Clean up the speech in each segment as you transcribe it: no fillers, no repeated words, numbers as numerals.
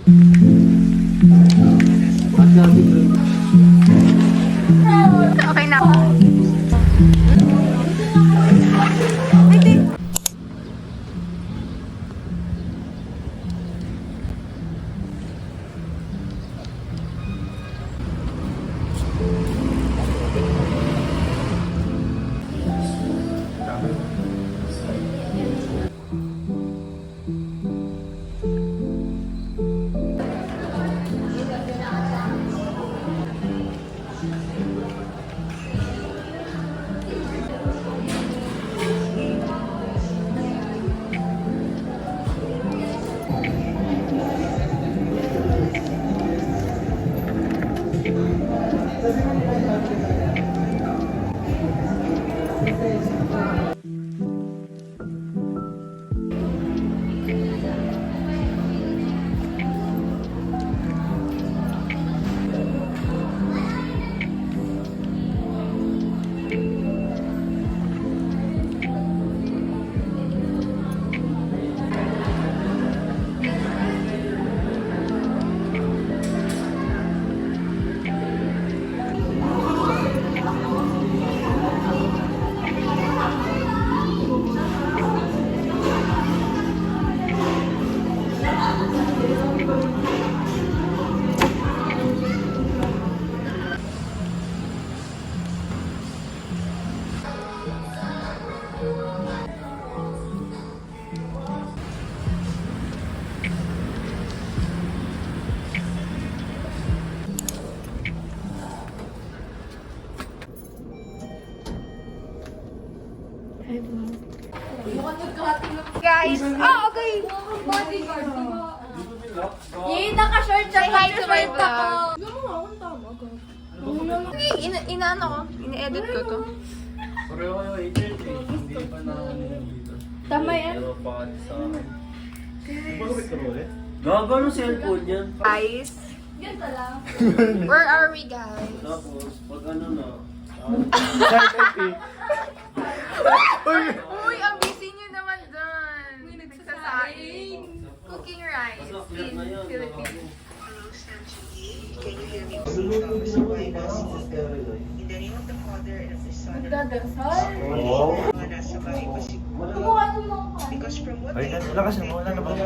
Okay na. Guys, okay. Bodyguard, diba? Yay, naka-short siya. Hi to my vlog. Inaano ko, ini-edit ko to. Pareho kayo 8:30. Hindi pa na dito. Tama yan. Pero pa sa akin. Bakit ka mo ulit? Gago ng cellphone yan. Guys, Ganito lang. where are we guys? Tapos, pag ano na. Uy, ang busy nyo naman dyan. Nagsasaing. Cooking rice in Philippines. Nagdadasal. Oo. Kumuha mo lang ako. Ay, wala kasi wala na bang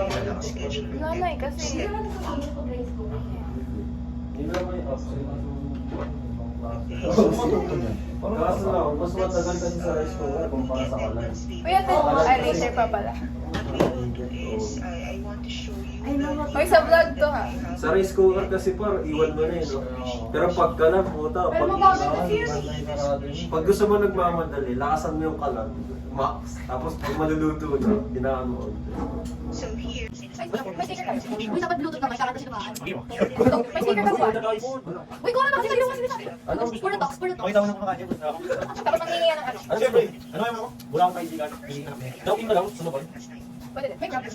Nanay kasi. Hindi naman ito sa grade school. Hindi na may option. Kaso lang, mas matagal kasi sa rice cooker kumpara sa kalan. Uy, ate, later pa pala. Ay, naman. Uy, sa vlog to ha. Sa rice cooker kasi par, iwan mo na yun, no? Pero pag kalan, puta, Pero mabagal kasi yun. pag gusto mo nagmamadali, lakasan mo yung kalan, max. Tapos pag maluluto na, tinaan mo. May sticker ka. Uy, dapat bluetooth naman. Saka kasi naman. Hindi mo. May sticker ka ba? Uy, kuha na kasi sa'yo kasi sinabi. Ano gusto Puro mo? talks, puro talks. Pakita mo na kumakain. Gusto ako. Tapos manghingi yan ng ano. Ano siyempre? Ano yung ako? Wala akong kaibigan. Daupin mo lang. Sunod ko. Pwede din. May grab. Uy,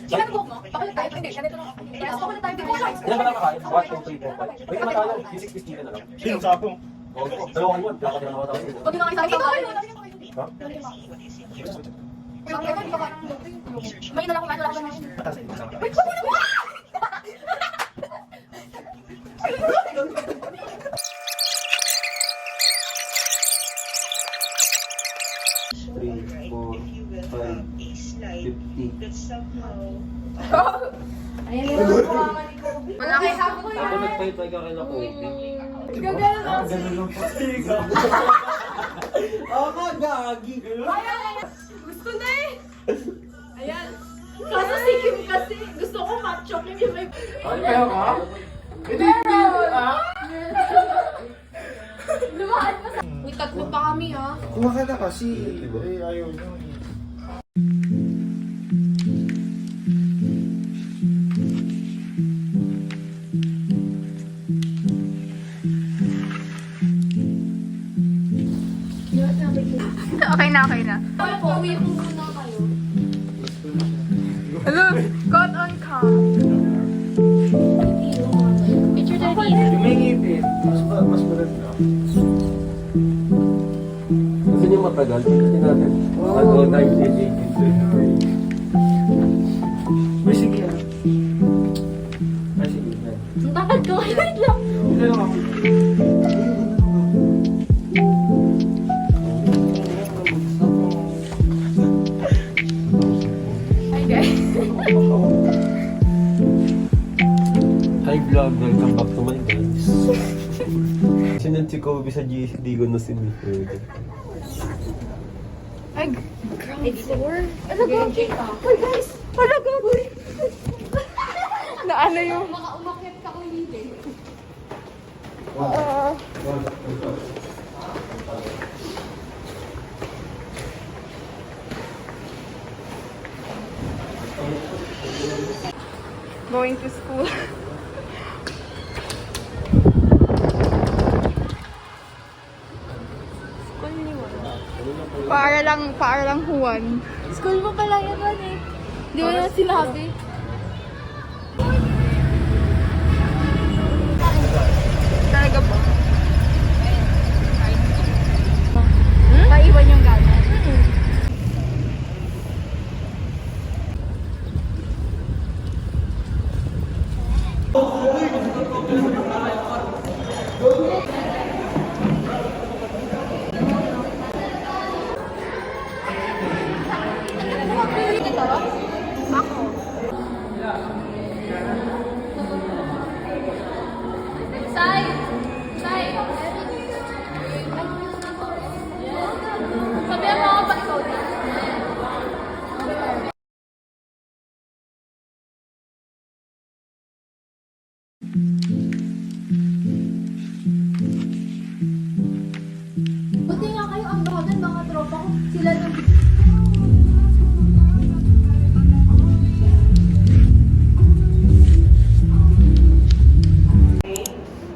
ilan buhok mo? Pakulat tayo. Hindi, ganito lang. Yes, pakulat tayo. Hindi ko lang. Ilan ba lang kakain? 1, 2, 3, 4, 5. Wait, matalo. 6.15 na lang. Sino sa ako? Dalawang yun. Dapat na ako tapos. Huwag nyo lang isa. Ito kayo. Ha? May na lang kung ano lang. Patas. Wait, wag mo na mo! Three, 4, 5, 50. Ayan na lang po ang ni Kobe. Malaki. Ako nagpay-pay ka kay Kobe. Gagano lang. Ganun lang po. Ako, gagi. Gusto na eh. Ayan. Kaso si Kim kasi. Gusto ko macho Kim yung may... Ay, kaya ka? Hindi, Lumaan pa sa... Uy, tatlo pa kami ha. Kuha ka na kasi. Eh, ayaw nyo. Okay na, okay na. Pauwi po muna kayo. Hello, got on cam. Picture na Yung may ngipin, mas maganda. Gusto niyo matagal? Hindi natin. Ano, 1983. May sige ah. vlog, welcome back to my guys. Sinend si Kobe sa GC, di ko na sinend. Ay, ground floor? Ano ba? Uy, guys! Ano ba? Na ano yung... Baka umakyat ka ulit eh. Going to school. School ni Juan. Para lang Juan. School mo pala yan, Juan eh. Di mo na sinabi. Talaga ba? Maiwan yung gamit. Sai! Sai! Sabihan mo ako pag ikaw din. Buti nga kayo ang bahagan mga tropa ko. Sila nang...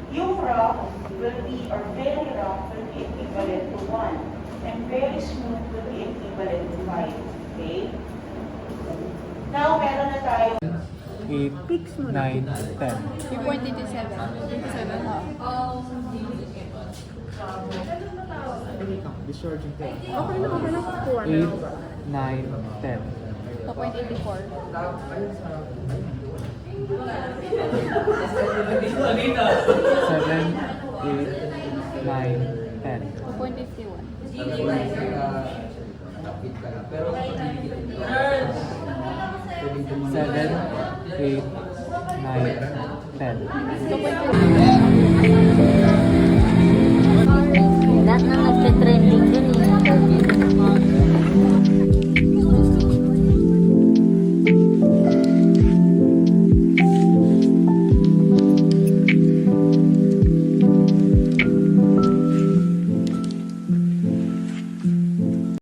Yung rough will be, or very rough will be equivalent to 1. And very smooth will be equivalent to 5. Okay? Now, meron na tayo 8, 9, 10. Yung 27. 27. Discharging 10. Okay na, 8, 9, 10. 2.84. 7, 8, 9, 10. 2.51. 7, 8, 9, 10. Lahat na nagpe-trending dun eh.